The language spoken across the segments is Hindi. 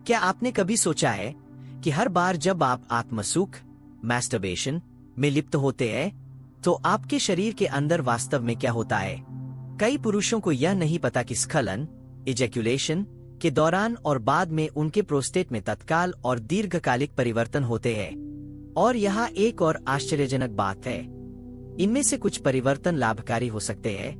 क्या आपने कभी सोचा है कि हर बार जब आप आत्मसुख मैस्टरबेशन में लिप्त होते हैं तो आपके शरीर के अंदर वास्तव में क्या होता है? कई पुरुषों को यह नहीं पता कि स्खलन इजैक्यूलेशन के दौरान और बाद में उनके प्रोस्टेट में तत्काल और दीर्घकालिक परिवर्तन होते हैं। और यहाँ एक और आश्चर्यजनक बात है, इनमें से कुछ परिवर्तन लाभकारी हो सकते हैं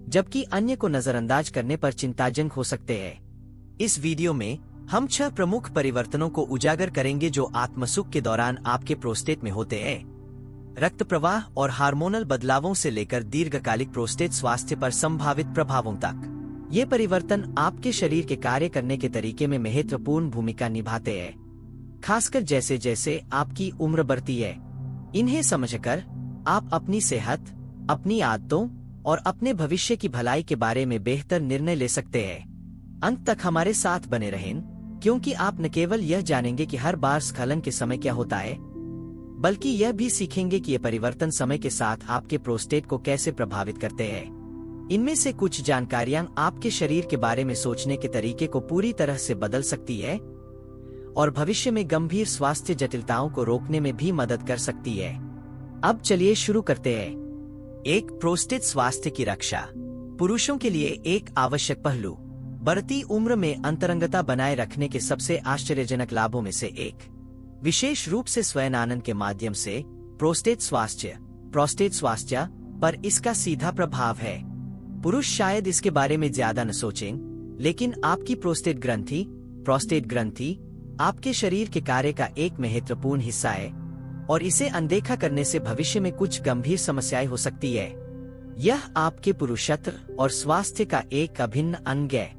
जबकि अन्य को नजरअंदाज करने पर चिंताजनक हो सकते हैं। इस वीडियो में हम 6 प्रमुख परिवर्तनों को उजागर करेंगे जो आत्मसुख के दौरान आपके प्रोस्टेट में होते हैं। रक्त प्रवाह और हार्मोनल बदलावों से लेकर दीर्घकालिक प्रोस्टेट स्वास्थ्य पर संभावित प्रभावों तक, ये परिवर्तन आपके शरीर के कार्य करने के तरीके में महत्वपूर्ण भूमिका निभाते हैं, खासकर जैसे जैसे आपकी उम्र बढ़ती है। इन्हें समझकर आप अपनी सेहत, अपनी आदतों और अपने भविष्य की भलाई के बारे में बेहतर निर्णय ले सकते हैं। अंत तक हमारे साथ बने रहें, क्योंकि आप न केवल यह जानेंगे कि हर बार स्खलन के समय क्या होता है, बल्कि यह भी सीखेंगे कि ये परिवर्तन समय के साथ आपके प्रोस्टेट को कैसे प्रभावित करते हैं। इनमें से कुछ जानकारियां आपके शरीर के बारे में सोचने के तरीके को पूरी तरह से बदल सकती है और भविष्य में गंभीर स्वास्थ्य जटिलताओं को रोकने में भी मदद कर सकती है। अब चलिए शुरू करते हैं। 1. प्रोस्टेट स्वास्थ्य की रक्षा। पुरुषों के लिए एक आवश्यक पहलू। बढ़ती उम्र में अंतरंगता बनाए रखने के सबसे आश्चर्यजनक लाभों में से एक, विशेष रूप से स्वयं के माध्यम से प्रोस्टेट स्वास्थ्य पर इसका सीधा प्रभाव है। पुरुष शायद इसके बारे में ज्यादा न सोचें, लेकिन आपकी प्रोस्टेट ग्रंथि आपके शरीर के कार्य का एक महत्वपूर्ण हिस्सा है और इसे अनदेखा करने से भविष्य में कुछ गंभीर समस्याएं हो सकती है। यह आपके पुरुषत्व और स्वास्थ्य का एक अभिन्न अंग है।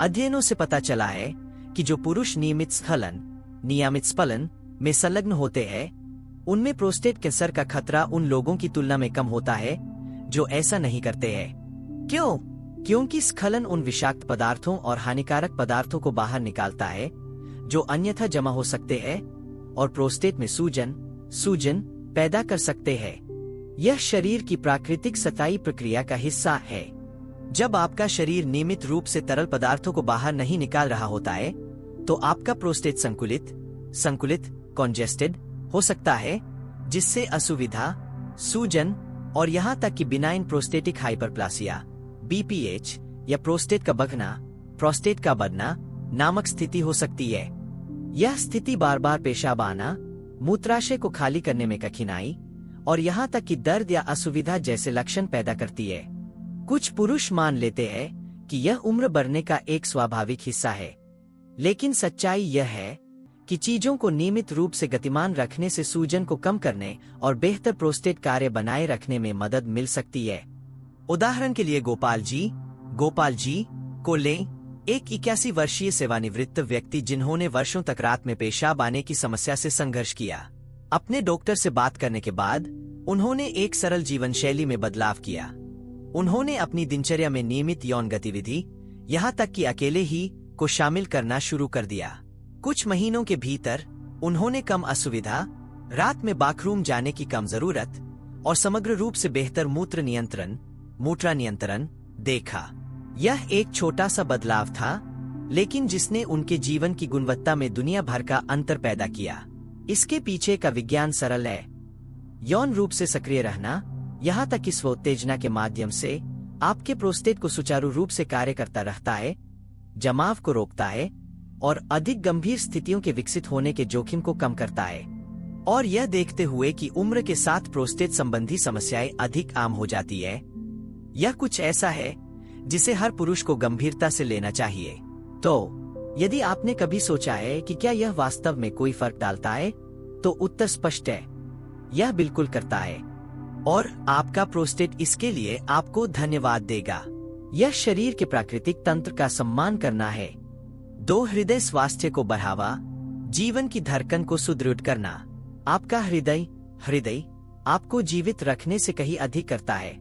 अध्ययनों से पता चला है कि जो पुरुष नियमित स्खलन में संलग्न होते हैं, उनमें प्रोस्टेट कैंसर का खतरा उन लोगों की तुलना में कम होता है जो ऐसा नहीं करते हैं। क्यों? क्योंकि स्खलन उन विषाक्त पदार्थों और हानिकारक पदार्थों को बाहर निकालता है जो अन्यथा जमा हो सकते हैं और प्रोस्टेट में सूजन पैदा कर सकते हैं। यह शरीर की प्राकृतिक सताई प्रक्रिया का हिस्सा है। जब आपका शरीर नियमित रूप से तरल पदार्थों को बाहर नहीं निकाल रहा होता है, तो आपका प्रोस्टेट संकुलित कॉन्जेस्टेड हो सकता है, जिससे असुविधा, सूजन और यहाँ तक कि बिनाइन प्रोस्टेटिक हाइपरप्लासिया BPH या प्रोस्टेट का बढ़ना नामक स्थिति हो सकती है। यह स्थिति बार बार पेशाब आना, मूत्राशय को खाली करने में कठिनाई और यहाँ तक कि दर्द या असुविधा जैसे लक्षण पैदा करती है। कुछ पुरुष मान लेते हैं कि यह उम्र बढ़ने का एक स्वाभाविक हिस्सा है, लेकिन सच्चाई यह है कि चीजों को नियमित रूप से गतिमान रखने से सूजन को कम करने और बेहतर प्रोस्टेट कार्य बनाए रखने में मदद मिल सकती है। उदाहरण के लिए गोपाल जी को लें, एक 81 वर्षीय सेवानिवृत्त व्यक्ति जिन्होंने वर्षों तक रात में पेशाब आने की समस्या से संघर्ष किया। अपने डॉक्टर से बात करने के बाद उन्होंने एक सरल जीवन शैली में बदलाव किया। उन्होंने अपनी दिनचर्या में नियमित यौन गतिविधि, यहाँ तक कि अकेले ही, को शामिल करना शुरू कर दिया। कुछ महीनों के भीतर उन्होंने कम असुविधा, रात में बाथरूम जाने की कम जरूरत और समग्र रूप से बेहतर मूत्र नियंत्रण देखा। यह एक छोटा सा बदलाव था, लेकिन जिसने उनके जीवन की गुणवत्ता में दुनिया भर का अंतर पैदा किया। इसके पीछे का विज्ञान सरल है। यौन रूप से सक्रिय रहना, यहाँ तक कि स्वोत्तेजना के माध्यम से, आपके प्रोस्टेट को सुचारू रूप से कार्य करता रहता है, जमाव को रोकता है और अधिक गंभीर स्थितियों के विकसित होने के जोखिम को कम करता है। और यह देखते हुए कि उम्र के साथ प्रोस्टेट संबंधी समस्याएं अधिक आम हो जाती है, यह कुछ ऐसा है जिसे हर पुरुष को गंभीरता से लेना चाहिए। तो यदि आपने कभी सोचा है कि क्या यह वास्तव में कोई फर्क डालता है, तो उत्तर स्पष्ट है, यह बिल्कुल करता है। और आपका प्रोस्टेट इसके लिए आपको धन्यवाद देगा। यह शरीर के प्राकृतिक तंत्र का सम्मान करना है। 2. हृदय स्वास्थ्य को बढ़ावा। जीवन की धड़कन को सुदृढ़ करना। आपका हृदय आपको जीवित रखने से कहीं अधिक करता है।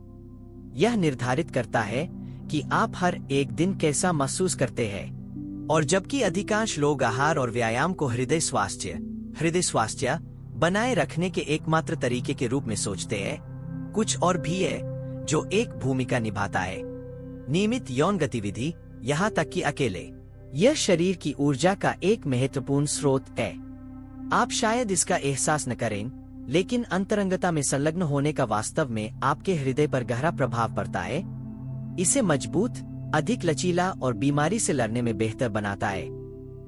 यह निर्धारित करता है कि आप हर एक दिन कैसा महसूस करते हैं। और जबकि अधिकांश लोग आहार और व्यायाम को हृदय स्वास्थ्य बनाए रखने के एकमात्र तरीके के रूप में सोचते हैं, कुछ और भी है जो एक भूमिका निभाता है। नियमित यौन गतिविधि, यहाँ तक कि यह शरीर की ऊर्जा का एक महत्वपूर्ण स्रोत है। आप शायद इसका एहसास न करें, लेकिन अंतरंगता में संलग्न होने का वास्तव में आपके हृदय पर गहरा प्रभाव पड़ता है। इसे मजबूत, अधिक लचीला और बीमारी से लड़ने में बेहतर बनाता है।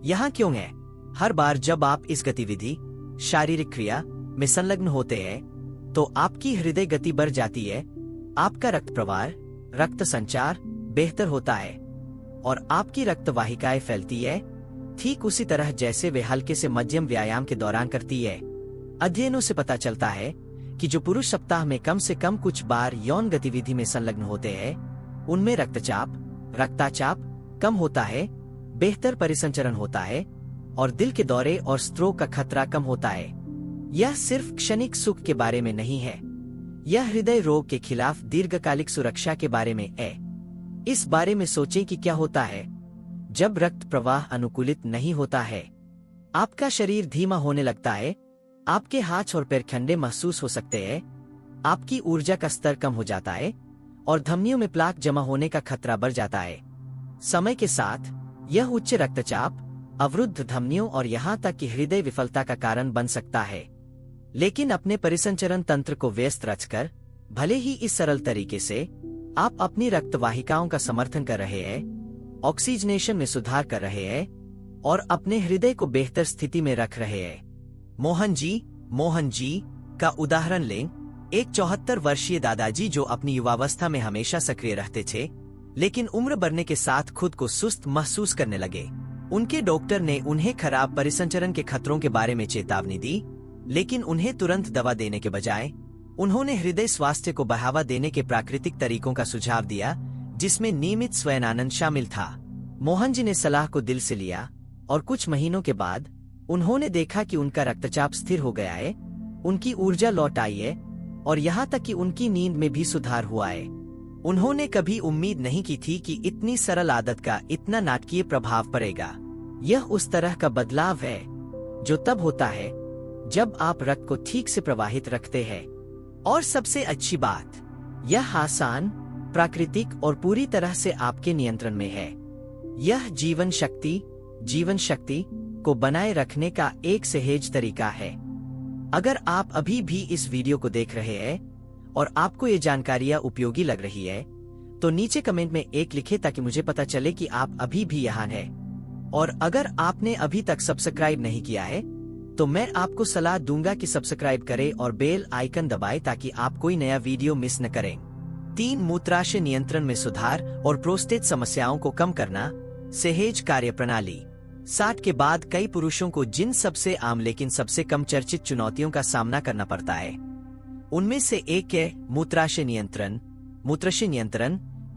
यहाँ क्यों है? हर बार जब आप इस गतिविधि, शारीरिक क्रिया में संलग्न होते हैं, तो आपकी हृदय गति बढ़ जाती है, आपका रक्त प्रवाह, रक्त संचार बेहतर होता है और आपकी रक्त वाहिकाएं फैलती है, ठीक उसी तरह जैसे वे हल्के से मध्यम व्यायाम के दौरान करती है। अध्ययनों से पता चलता है कि जो पुरुष सप्ताह में कम से कम कुछ बार यौन गतिविधि में संलग्न होते हैं, उनमें रक्तचाप कम होता है, बेहतर परिसंचरण होता है और दिल के दौरे और स्ट्रोक का खतरा कम होता है। यह सिर्फ क्षणिक सुख के बारे में नहीं है, यह हृदय रोग के खिलाफ दीर्घकालिक सुरक्षा के बारे में है। इस बारे में सोचें कि क्या होता है जब रक्त प्रवाह अनुकूलित नहीं होता है। आपका शरीर धीमा होने लगता है, आपके हाथ और पैर ठंडे महसूस हो सकते हैं, आपकी ऊर्जा का स्तर कम हो जाता है और धमनियों में प्लाक जमा होने का खतरा बढ़ जाता है। समय के साथ यह उच्च रक्तचाप, अवरुद्ध धमनियों और यहाँ तक कि हृदय विफलता का कारण बन सकता है। लेकिन अपने परिसंचरण तंत्र को व्यस्त रखकर, भले ही इस सरल तरीके से आप अपनी रक्त वाहिकाओं का समर्थन कर रहे हैं, ऑक्सीजनेशन में सुधार कर रहे हैं और अपने हृदय को बेहतर स्थिति में रख रहे हैं। मोहन जी का उदाहरण लें। एक 74 वर्षीय दादाजी जो अपनी युवावस्था में हमेशा सक्रिय रहते थे, लेकिन उम्र बढ़ने के साथ खुद को सुस्त महसूस करने लगे। उनके डॉक्टर ने उन्हें खराब परिसंचरण के खतरों के बारे में चेतावनी दी, लेकिन उन्हें तुरंत दवा देने के बजाय उन्होंने हृदय स्वास्थ्य को बढ़ावा देने के प्राकृतिक तरीकों का सुझाव दिया, जिसमें नियमित स्वयं आनंद शामिल था। मोहन जी ने सलाह को दिल से लिया और कुछ महीनों के बाद उन्होंने देखा कि उनका रक्तचाप स्थिर हो गया है, उनकी ऊर्जा लौट आई है और यहाँ तक कि उनकी नींद में भी सुधार हुआ है। उन्होंने कभी उम्मीद नहीं की थी कि इतनी सरल आदत का इतना नाटकीय प्रभाव पड़ेगा। यह उस तरह का बदलाव है जो तब होता है जब आप रक्त को ठीक से प्रवाहित रखते हैं। और सबसे अच्छी बात, यह आसान, प्राकृतिक और पूरी तरह से आपके नियंत्रण में है। यह जीवन शक्ति को बनाए रखने का एक सहज तरीका है। अगर आप अभी भी इस वीडियो को देख रहे हैं और आपको ये जानकारियां उपयोगी लग रही है, तो नीचे कमेंट में एक लिखें ताकि मुझे पता चले कि आप अभी भी यहाँ हैं। और अगर आपने अभी तक सब्सक्राइब नहीं किया है, तो मैं आपको सलाह दूंगा कि सब्सक्राइब करें और बेल आइकन दबाएं ताकि आप कोई नया वीडियो मिस न करें। 3 मूत्राशय नियंत्रण में सुधार और प्रोस्टेट समस्याओं को कम करना। सहज कार्य प्रणाली। 60 के बाद कई पुरुषों को जिन सबसे आम लेकिन सबसे कम चर्चित चुनौतियों का सामना करना पड़ता है, उनमें से एक है मूत्राशय नियंत्रण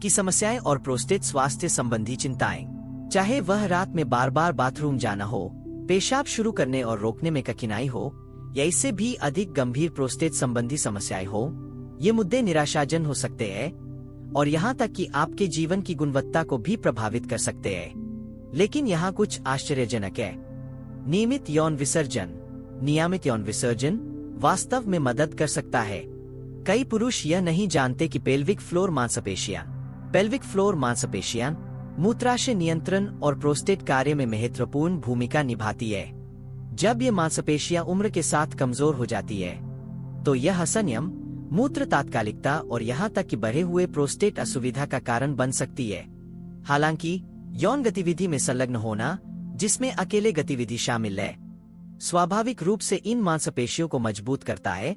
की समस्याएं और प्रोस्टेट स्वास्थ्य संबंधी चिंताएं। चाहे वह रात में बार बार बाथरूम जाना हो, पेशाब शुरू करने और रोकने में कठिनाई हो, या इससे भी अधिक गंभीर प्रोस्टेट संबंधी समस्याएं हो, ये मुद्दे निराशाजनक हो सकते हैं और यहाँ तक कि आपके जीवन की गुणवत्ता को भी प्रभावित कर सकते हैं। लेकिन यहाँ कुछ आश्चर्यजनक है। नियमित यौन विसर्जन वास्तव में मदद कर सकता है। कई पुरुष यह नहीं जानते कि पेल्विक फ्लोर मांसपेशियां मूत्राशय नियंत्रण और प्रोस्टेट कार्य में महत्वपूर्ण भूमिका निभाती है। जब ये मांसपेशियां उम्र के साथ कमजोर हो जाती है, तो यह असंयम, मूत्र तात्कालिकता और यहाँ तक कि बढ़े हुए प्रोस्टेट असुविधा का कारण बन सकती है। हालांकि यौन गतिविधि में संलग्न होना, जिसमें अकेले गतिविधि शामिल है, स्वाभाविक रूप से इन मांसपेशियों को मजबूत करता है।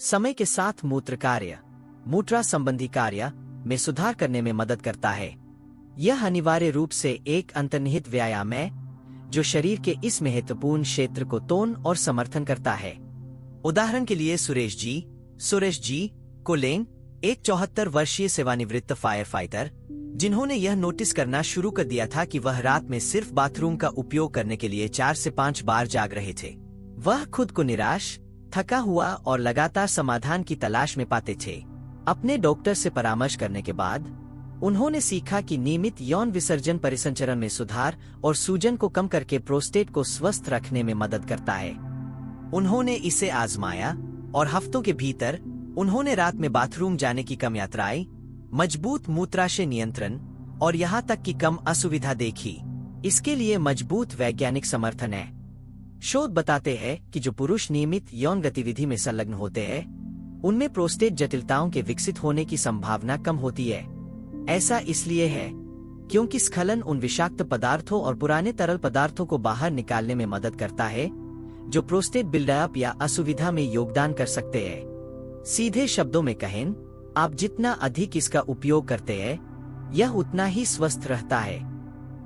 समय के साथ मूत्रा संबंधी कार्य में सुधार करने में मदद करता है। यह अनिवार्य रूप से एक अंतर्निहित व्यायाम है जो शरीर के इस महत्वपूर्ण क्षेत्र को तोड़ और समर्थन करता है। उदाहरण के लिए सुरेश जी को लें, एक 74 वर्षीय सेवानिवृत्त फायर फाइटर, जिन्होंने यह नोटिस करना शुरू कर दिया था कि वह रात में सिर्फ बाथरूम का उपयोग करने के लिए 4 से 5 बार जाग रहे थे। वह खुद को निराश, थका हुआ और लगातार समाधान की तलाश में पाते थे। अपने डॉक्टर से परामर्श करने के बाद उन्होंने सीखा कि नियमित यौन विसर्जन परिसंचरण में सुधार और सूजन को कम करके प्रोस्टेट को स्वस्थ रखने में मदद करता है। उन्होंने इसे आजमाया और हफ्तों के भीतर उन्होंने रात में बाथरूम जाने की कम यात्राएं, मजबूत मूत्राशय नियंत्रण और यहाँ तक कि कम असुविधा देखी। इसके लिए मजबूत वैज्ञानिक समर्थन है। शोध बताते हैं कि जो पुरुष नियमित यौन गतिविधि में संलग्न होते हैं, उनमें प्रोस्टेट जटिलताओं के विकसित होने की संभावना कम होती है। ऐसा इसलिए है क्योंकि स्खलन उन विषाक्त पदार्थों और पुराने तरल पदार्थों को बाहर निकालने में मदद करता है जो प्रोस्टेट बिल्डअप या असुविधा में योगदान कर सकते हैं। सीधे शब्दों में कहें, आप जितना अधिक इसका उपयोग करते हैं, यह उतना ही स्वस्थ रहता है।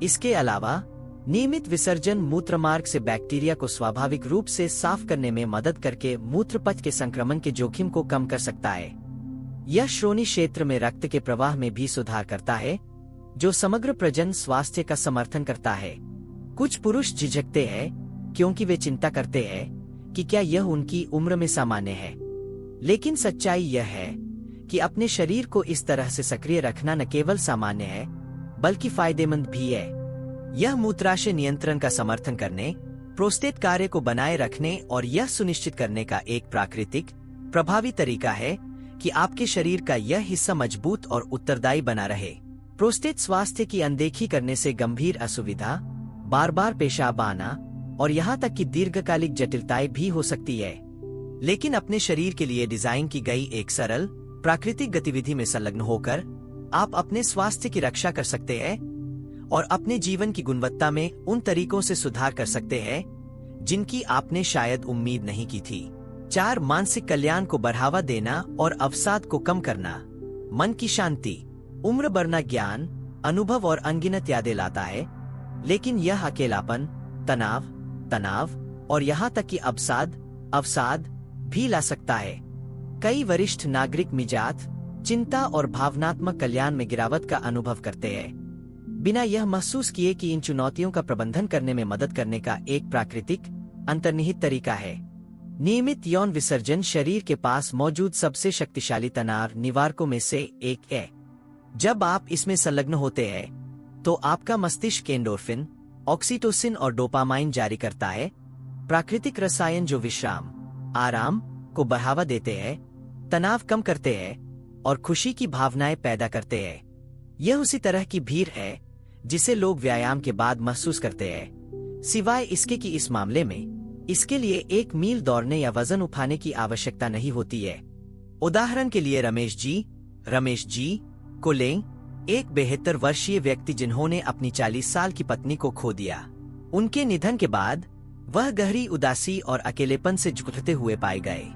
इसके अलावा नियमित विसर्जन मूत्रमार्ग से बैक्टीरिया को स्वाभाविक रूप से साफ करने में मदद करके मूत्रपथ के संक्रमण के जोखिम को कम कर सकता है। यह श्रोणि क्षेत्र में रक्त के प्रवाह में भी सुधार करता है, जो समग्र प्रजनन स्वास्थ्य का समर्थन करता है। कुछ पुरुष झिझकते हैं क्योंकि वे चिंता करते हैं कि क्या यह उनकी उम्र में सामान्य है, लेकिन सच्चाई यह है कि अपने शरीर को इस तरह से सक्रिय रखना न केवल सामान्य है बल्कि फायदेमंद भी है। यह मूत्राशय नियंत्रण का समर्थन करने, प्रोस्टेट कार्य को बनाए रखने और यह सुनिश्चित करने का एक प्राकृतिक, प्रभावी तरीका है कि आपके शरीर का यह हिस्सा मजबूत और उत्तरदायी बना रहे। प्रोस्टेट स्वास्थ्य की अनदेखी करने से गंभीर असुविधा, बार बार पेशाब आना और यहाँ तक कि दीर्घकालिक जटिलताएं भी हो सकती है। लेकिन अपने शरीर के लिए डिजाइन की गई एक सरल, प्राकृतिक गतिविधि में संलग्न होकर आप अपने स्वास्थ्य की रक्षा कर सकते हैं और अपने जीवन की गुणवत्ता में उन तरीकों से सुधार कर सकते हैं जिनकी आपने शायद उम्मीद नहीं की थी। 4. मानसिक कल्याण को बढ़ावा देना और अवसाद को कम करना। मन की शांति। उम्र बढ़ना ज्ञान, अनुभव और अनगिनत यादें लाता है, लेकिन यह अकेलापन, तनाव और यहाँ तक कि अवसाद भी ला सकता है। कई वरिष्ठ नागरिक मिजाज, चिंता और भावनात्मक कल्याण में गिरावट का अनुभव करते हैं, बिना यह महसूस किए कि इन चुनौतियों का प्रबंधन करने में मदद करने का एक प्राकृतिक, अंतर्निहित तरीका है। नियमित यौन विसर्जन शरीर के पास मौजूद सबसे शक्तिशाली तनाव निवारकों में से एक है। जब आप इसमें संलग्न होते हैं, तो आपका मस्तिष्क एंडोर्फिन, ऑक्सीटोसिन और डोपामाइन जारी करता है, प्राकृतिक रसायन जो विश्राम, आराम को बढ़ावा देते हैं, तनाव कम करते हैं और खुशी की भावनाएं पैदा करते हैं। यह उसी तरह की भीड़ है जिसे लोग व्यायाम के बाद महसूस करते हैं, सिवाय इसके कि इस मामले में इसके लिए 1 मील दौड़ने या वजन उठाने की आवश्यकता नहीं होती है। उदाहरण के लिए रमेश जी को लें, एक 72 वर्षीय व्यक्ति जिन्होंने अपनी 40 साल की पत्नी को खो दिया। उनके निधन के बाद वह गहरी उदासी और अकेलेपन से जूझते हुए पाए गए।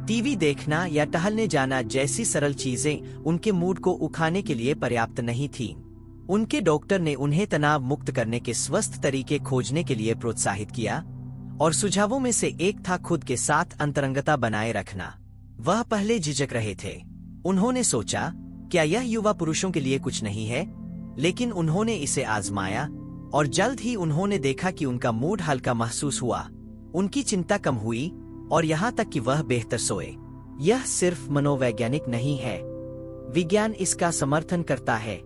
टीवी देखना या टहलने जाना जैसी सरल चीजें उनके मूड को उखाने के लिए पर्याप्त नहीं थीं। उनके डॉक्टर ने उन्हें तनाव मुक्त करने के स्वस्थ तरीके खोजने के लिए प्रोत्साहित किया और सुझावों में से एक था खुद के साथ अंतरंगता बनाए रखना। वह पहले झिझक रहे थे। उन्होंने सोचा, क्या यह युवा पुरुषों के लिए कुछ नहीं है? लेकिन उन्होंने इसे आजमाया और जल्द ही उन्होंने देखा कि उनका मूड हल्का महसूस हुआ, उनकी चिंता कम हुई और यहाँ तक कि वह बेहतर सोए। यह सिर्फ मनोवैज्ञानिक नहीं है, विज्ञान इसका समर्थन करता है।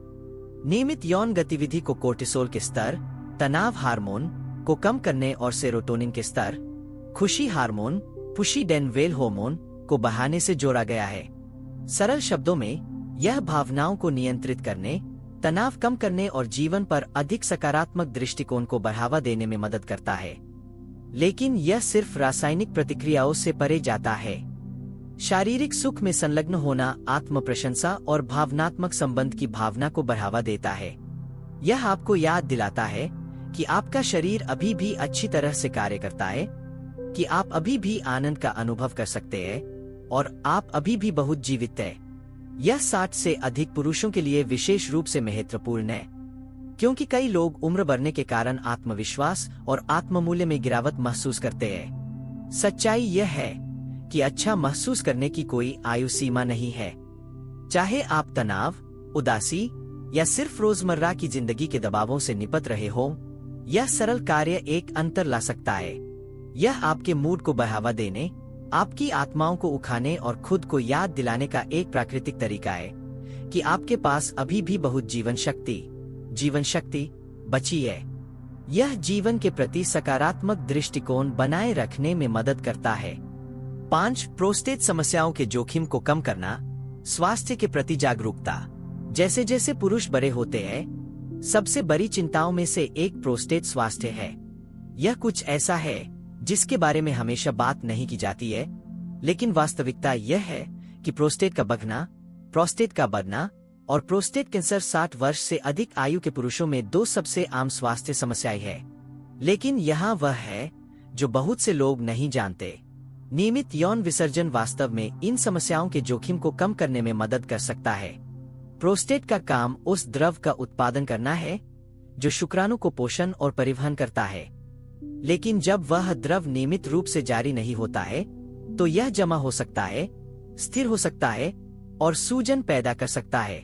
नियमित यौन गतिविधि को कोर्टिसोल के स्तर, तनाव हार्मोन को कम करने और सेरोटोनिन के स्तर, खुशी हार्मोन, पुशी डेनवेल हार्मोन को बढ़ाने से जोड़ा गया है। सरल शब्दों में, यह भावनाओं को नियंत्रित करने, तनाव कम करने और जीवन पर अधिक सकारात्मक दृष्टिकोण को बढ़ावा देने में मदद करता है। लेकिन यह सिर्फ रासायनिक प्रतिक्रियाओं से परे जाता है। शारीरिक सुख में संलग्न होना आत्म प्रशंसा और भावनात्मक संबंध की भावना को बढ़ावा देता है। यह आपको याद दिलाता है कि आपका शरीर अभी भी अच्छी तरह से कार्य करता है, कि आप अभी भी आनंद का अनुभव कर सकते हैं और आप अभी भी बहुत जीवित हैं। यह 60 से अधिक पुरुषों के लिए विशेष रूप से महत्वपूर्ण है, क्योंकि कई लोग उम्र बढ़ने के कारण आत्मविश्वास और आत्ममूल्य में गिरावट महसूस करते हैं। सच्चाई यह है कि अच्छा महसूस करने की कोई आयु सीमा नहीं है। चाहे आप तनाव, उदासी या सिर्फ रोजमर्रा की जिंदगी के दबावों से निपट रहे हो, यह सरल कार्य एक अंतर ला सकता है। यह आपके मूड को बढ़ावा देने, आपकी आत्माओं को उखाने और खुद को याद दिलाने का एक प्राकृतिक तरीका है कि आपके पास अभी भी बहुत जीवन शक्ति बची है। यह जीवन के प्रति सकारात्मक दृष्टिकोण बनाए रखने में मदद करता है। 5. प्रोस्टेट समस्याओं के जोखिम को कम करना, स्वास्थ्य के प्रति जागरूकता। जैसे जैसे पुरुष बड़े होते हैं, सबसे बड़ी चिंताओं में से एक प्रोस्टेट स्वास्थ्य है। यह कुछ ऐसा है जिसके बारे में हमेशा बात नहीं की जाती है, लेकिन वास्तविकता यह है कि प्रोस्टेट का बढ़ना और प्रोस्टेट कैंसर 60 वर्ष से अधिक आयु के पुरुषों में दो सबसे आम स्वास्थ्य समस्याएं है। लेकिन यहाँ वह है जो बहुत से लोग नहीं जानते। नियमित यौन विसर्जन वास्तव में इन समस्याओं के जोखिम को कम करने में मदद कर सकता है। प्रोस्टेट का काम उस द्रव का उत्पादन करना है जो शुक्राणु को पोषण और परिवहन करता है, लेकिन जब वह द्रव नियमित रूप से जारी नहीं होता है तो यह जमा हो सकता है, स्थिर हो सकता है और सूजन पैदा कर सकता है।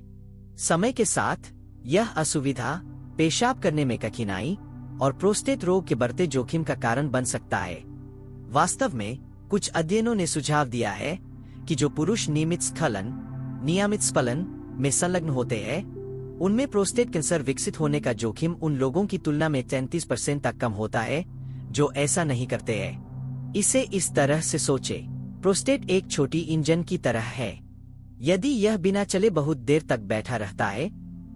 समय के साथ यह असुविधा पेशाब करने में कठिनाई और प्रोस्टेट रोग के बढ़ते जोखिम का कारण बन सकता है। वास्तव में कुछ अध्ययनों ने सुझाव दिया है कि जो पुरुष नियमित स्खलन में संलग्न होते हैं, उनमें प्रोस्टेट कैंसर विकसित होने का जोखिम उन लोगों की तुलना में 33% तक कम होता है जो ऐसा नहीं करते हैं। इसे इस तरह से सोचे, प्रोस्टेट एक छोटी इंजन की तरह है। यदि यह बिना चले बहुत देर तक बैठा रहता है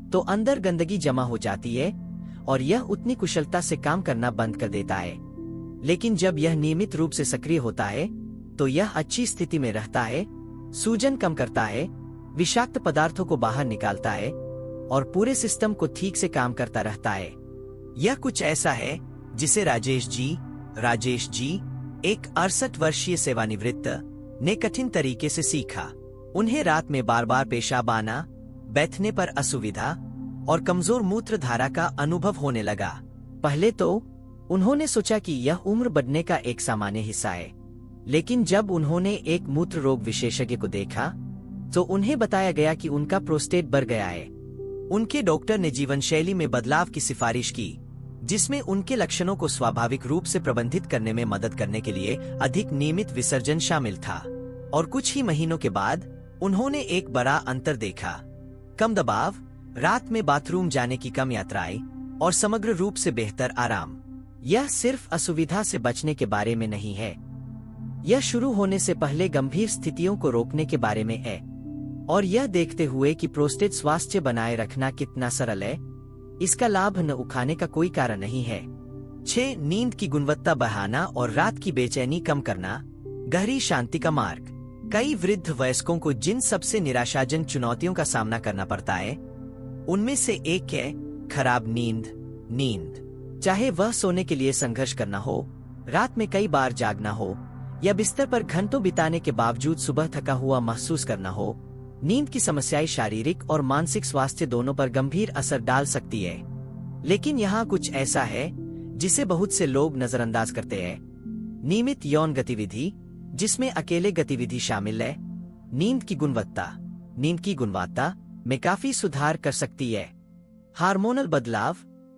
तो अंदर गंदगी जमा हो जाती है और यह उतनी कुशलता से काम करना बंद कर देता है। लेकिन जब यह नियमित रूप से सक्रिय होता है तो यह अच्छी स्थिति में रहता है, सूजन कम करता है, विषाक्त पदार्थों को बाहर निकालता है और पूरे सिस्टम को ठीक से काम करता रहता है। यह कुछ ऐसा है जिसे राजेश जी एक 68 वर्षीय सेवानिवृत्त ने कठिन तरीके से सीखा। उन्हें रात में बार बार पेशाब आना, बैठने पर असुविधा और कमजोर मूत्र धारा का अनुभव होने लगा। पहले तो उन्होंने सोचा कि यह उम्र बढ़ने का एक सामान्य हिस्सा है, लेकिन जब उन्होंने एक मूत्र रोग विशेषज्ञ को देखा तो उन्हें बताया गया कि उनका प्रोस्टेट बढ़ गया है। उनके डॉक्टर ने जीवन शैली में बदलाव की सिफारिश की, जिसमें उनके लक्षणों को स्वाभाविक रूप से प्रबंधित करने में मदद करने के लिए अधिक नियमित विसर्जन शामिल था। और कुछ ही महीनों के बाद उन्होंने एक बड़ा अंतर देखा। कम दबाव, रात में बाथरूम जाने की कम यात्राएं और समग्र रूप से बेहतर आराम। यह सिर्फ असुविधा से बचने के बारे में नहीं है, यह शुरू होने से पहले गंभीर स्थितियों को रोकने के बारे में है। और यह देखते हुए कि प्रोस्टेट स्वास्थ्य बनाए रखना कितना सरल है, इसका लाभ न उठाने का कोई कारण नहीं है। 6. नींद की गुणवत्ता बढ़ाना और रात की बेचैनी कम करना। गहरी शांति का मार्ग। कई वृद्ध वयस्कों को जिन सबसे निराशाजनक चुनौतियों का सामना करना पड़ता है, उनमें से एक है खराब नींद। चाहे वह सोने के लिए संघर्ष करना हो, रात में कई बार जागना हो या बिस्तर पर घंटों बिताने के बावजूद सुबह थका हुआ महसूस करना हो, नींद की समस्याएं शारीरिक और मानसिक स्वास्थ्य दोनों पर गंभीर असर डाल सकती है। लेकिन यहाँ कुछ ऐसा है जिसे बहुत से लोग नजरअंदाज करते हैं। नियमित यौन गतिविधि, जिसमें अकेले गतिविधि शामिल है, नींद की गुणवत्ता में काफी सुधार कर सकती है। हार्मोनल बदलाव,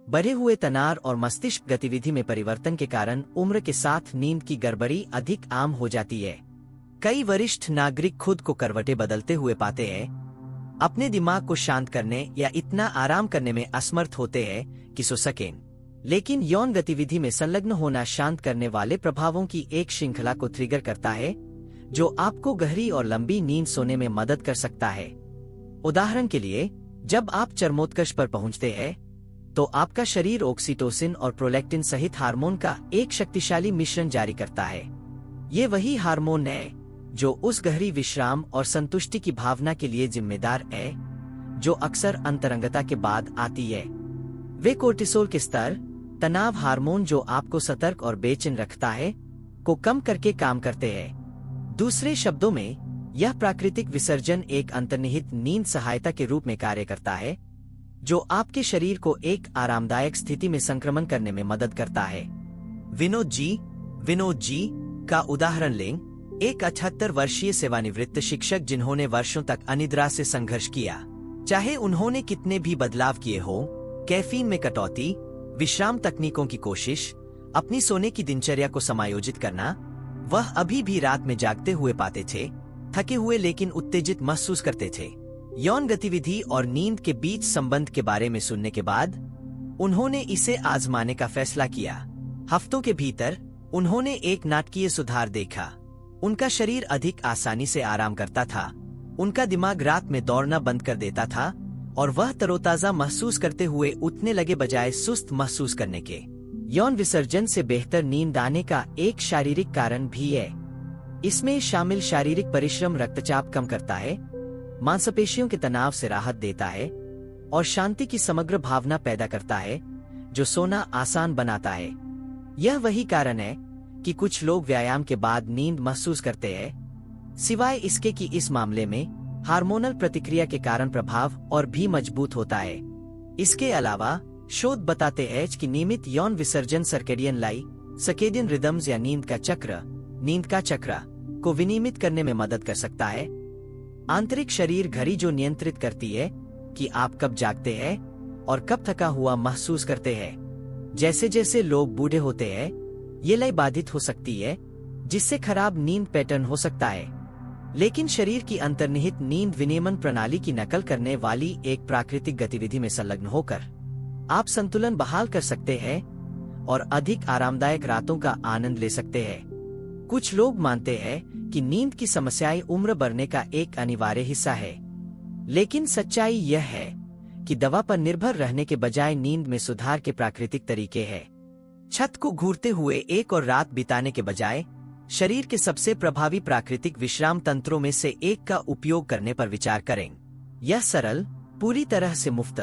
बढ़े हुए तनाव और मस्तिष्क गतिविधि में परिवर्तन के कारण उम्र के साथ नींद की गड़बड़ी अधिक आम हो जाती है। कई वरिष्ठ नागरिक खुद को करवटें बदलते हुए पाते हैं, अपने दिमाग को शांत करने या इतना आराम करने में असमर्थ होते हैं कि सो सकें। लेकिन यौन गतिविधि में संलग्न होना शांत करने वाले प्रभावों की एक श्रृंखला को ट्रिगर करता है, जो आपको गहरी और लंबी नींद सोने में मदद कर सकता है। उदाहरण के लिए, जब आप चरमोत्कर्ष पर पहुंचते हैं, तो आपका शरीर ऑक्सीटोसिन और प्रोलैक्टिन सहित हार्मोन का एक शक्तिशाली मिश्रण जारी करता है। ये वही हार्मोन है जो उस गहरी विश्राम और संतुष्टि की भावना के लिए जिम्मेदार है, जो अक्सर अंतरंगता के बाद आती है। वे कोर्टिसोल के स्तर, तनाव हार्मोन जो आपको सतर्क और बेचैन रखता है, को कम करके काम करते हैं। दूसरे शब्दों में, यह प्राकृतिक विसर्जन एक अंतर्निहित नींद सहायता के रूप में कार्य करता है, जो आपके शरीर को एक आरामदायक स्थिति में संक्रमण करने में मदद करता है। विनोद जी का उदाहरण लें, एक 78 वर्षीय सेवानिवृत्त शिक्षक जिन्होंने वर्षों तक अनिद्रा से संघर्ष किया। चाहे उन्होंने कितने भी बदलाव किए हों, कैफीन में कटौती, विश्राम तकनीकों की कोशिश, अपनी सोने की दिनचर्या को समायोजित करना, वह अभी भी रात में जागते हुए पाते थे, थके हुए लेकिन उत्तेजित महसूस करते थे। यौन गतिविधि और नींद के बीच संबंध के बारे में सुनने के बाद उन्होंने इसे आजमाने का फैसला किया। हफ्तों के भीतर उन्होंने एक नाटकीय सुधार देखा। उनका शरीर अधिक आसानी से आराम करता था, उनका दिमाग रात में दौड़ना बंद कर देता था और वह तरोताजा महसूस करते हुए उठने लगे बजाय सुस्त महसूस करने के। यौन विसर्जन से बेहतर नींद आने का एक शारीरिक कारण भी है। इसमें शामिल शारीरिक परिश्रम रक्तचाप कम करता है, मांसपेशियों के तनाव से राहत देता है और शांति की समग्र भावना पैदा करता है, जो सोना आसान बनाता है। यह वही कारण है कि कुछ लोग व्यायाम के बाद नींद महसूस करते हैं, सिवाय इसके कि इस मामले में हार्मोनल प्रतिक्रिया के कारण प्रभाव और भी मजबूत होता है। इसके अलावा शोध बताते हैं कि नियमित यौन विसर्जन सर्केडियन रिदम्स या नींद का चक्र को विनियमित करने में मदद कर सकता है। आंतरिक शरीर घड़ी जो नियंत्रित करती है कि आप कब जागते हैं और कब थका हुआ महसूस करते हैं। जैसे जैसे लोग बूढ़े होते हैं, ये लय बाधित हो सकती है, जिससे खराब नींद पैटर्न हो सकता है। लेकिन शरीर की अंतर्निहित नींद विनियमन प्रणाली की नकल करने वाली एक प्राकृतिक गतिविधि में संलग्न होकर आप संतुलन बहाल कर सकते हैं और अधिक आरामदायक रातों का आनंद ले सकते हैं। कुछ लोग मानते हैं कि नींद की समस्याएं उम्र बढ़ने का एक अनिवार्य हिस्सा है, लेकिन सच्चाई यह है कि दवा पर निर्भर रहने के बजाय नींद में सुधार के प्राकृतिक तरीके हैं। छत को घूरते हुए एक और रात बिताने के बजाय शरीर के सबसे प्रभावी प्राकृतिक विश्राम तंत्रों में से एक का उपयोग करने पर विचार करें। यह सरल, पूरी तरह से मुफ्त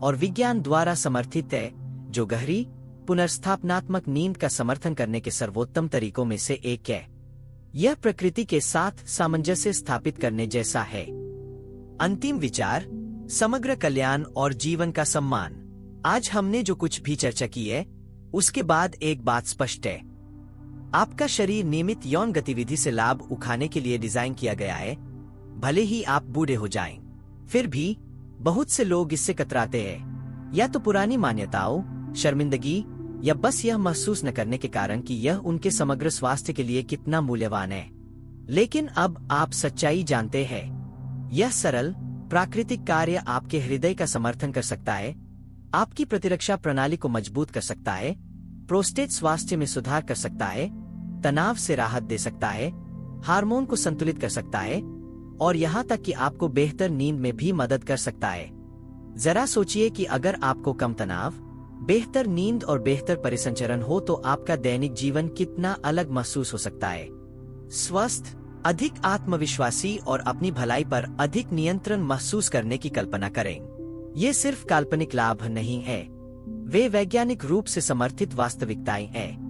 और विज्ञान द्वारा समर्थित है, जो गहरी पुनर्स्थापनात्मक नींद का समर्थन करने के सर्वोत्तम तरीकों में से एक है। यह प्रकृति के साथ सामंजस्य स्थापित करने जैसा है। अंतिम विचार, समग्र कल्याण और जीवन का सम्मान। आज हमने जो कुछ भी चर्चा की है, उसके बाद एक बात स्पष्ट है। आपका शरीर नियमित यौन गतिविधि से लाभ उठाने के लिए डिजाइन किया गया है, भले ही आप बूढ़े हो जाएं। फिर भी बहुत से लोग इससे कतराते हैं, या तो पुरानी मान्यताओं, शर्मिंदगी, या बस यह महसूस न करने के कारण कि यह उनके समग्र स्वास्थ्य के लिए कितना मूल्यवान है। लेकिन अब आप सच्चाई जानते हैं। यह सरल, प्राकृतिक कार्य आपके हृदय का समर्थन कर सकता है, आपकी प्रतिरक्षा प्रणाली को मजबूत कर सकता है, प्रोस्टेट स्वास्थ्य में सुधार कर सकता है, तनाव से राहत दे सकता है, हार्मोन को संतुलित कर सकता है और यहाँ तक कि आपको बेहतर नींद में भी मदद कर सकता है। जरा सोचिए कि अगर आपको कम तनाव, बेहतर नींद और बेहतर परिसंचरण हो तो आपका दैनिक जीवन कितना अलग महसूस हो सकता है। स्वस्थ, अधिक आत्मविश्वासी और अपनी भलाई पर अधिक नियंत्रण महसूस करने की कल्पना करें। ये सिर्फ काल्पनिक लाभ नहीं है, वे वैज्ञानिक रूप से समर्थित वास्तविकताएं हैं।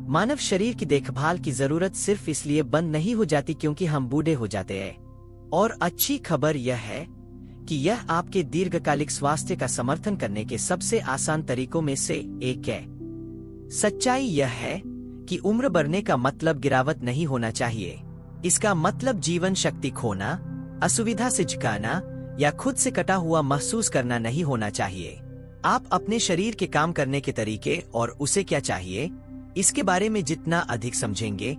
मानव शरीर की देखभाल की जरूरत सिर्फ इसलिए बंद नहीं हो जाती क्योंकि हम बूढ़े हो जाते हैं। और अच्छी खबर यह है कि यह आपके दीर्घकालिक स्वास्थ्य का समर्थन करने के सबसे आसान तरीकों में से एक है। सच्चाई यह है कि उम्र बढ़ने का मतलब गिरावट नहीं होना चाहिए। इसका मतलब जीवन शक्ति खोना, असुविधा से झुकाना या खुद से कटा हुआ महसूस करना नहीं होना चाहिए। आप अपने शरीर के काम करने के तरीके और उसे क्या चाहिए, इसके बारे में जितना अधिक समझेंगे,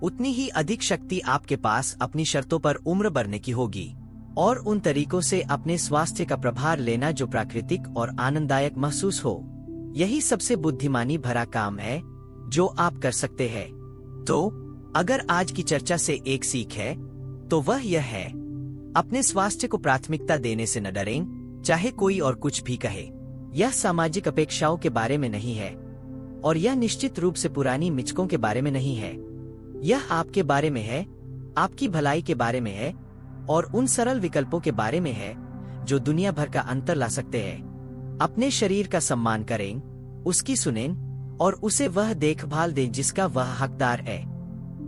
उतनी ही अधिक शक्ति आपके पास अपनी शर्तों पर उम्र बढ़ने की होगी और उन तरीकों से अपने स्वास्थ्य का प्रभार लेना जो प्राकृतिक और आनंददायक महसूस हो। यही सबसे बुद्धिमानी भरा काम है जो आप कर सकते हैं। तो अगर आज की चर्चा से एक सीख है तो वह यह है, अपने स्वास्थ्य को प्राथमिकता देने से न डरें, चाहे कोई और कुछ भी कहे। यह सामाजिक अपेक्षाओं के बारे में नहीं है और यह निश्चित रूप से पुरानी मिचकों के बारे में नहीं है। यह आपके बारे में है, आपकी भलाई के बारे में है और उन सरल विकल्पों के बारे में है जो दुनिया भर का अंतर ला सकते हैं। अपने शरीर का सम्मान करें, उसकी सुनें और उसे वह देखभाल दें जिसका वह हकदार है।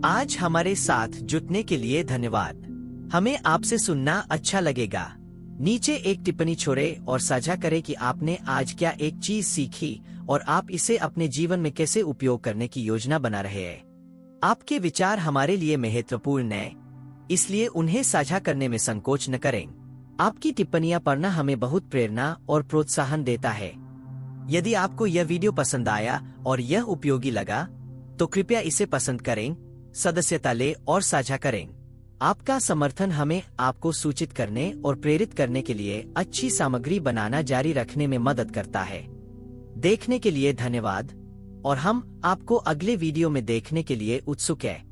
आज हमारे साथ जुटने के लिए धन्यवाद। हमें आपसे सुनना अच्छा लगेगा। नीचे एक टिप्पणी छोड़ें और साझा करें कि आपने आज क्या एक चीज सीखी और आप इसे अपने जीवन में कैसे उपयोग करने की योजना बना रहे हैं। आपके विचार हमारे लिए महत्वपूर्ण हैं, इसलिए उन्हें साझा करने में संकोच न करें। आपकी टिप्पणियां पढ़ना हमें बहुत प्रेरणा और प्रोत्साहन देता है। यदि आपको यह वीडियो पसंद आया और यह उपयोगी लगा तो कृपया इसे पसंद करें, सदस्यता लें और साझा करें। आपका समर्थन हमें आपको सूचित करने और प्रेरित करने के लिए अच्छी सामग्री बनाना जारी रखने में मदद करता है। देखने के लिए धन्यवाद और हम आपको अगले वीडियो में देखने के लिए उत्सुक हैं।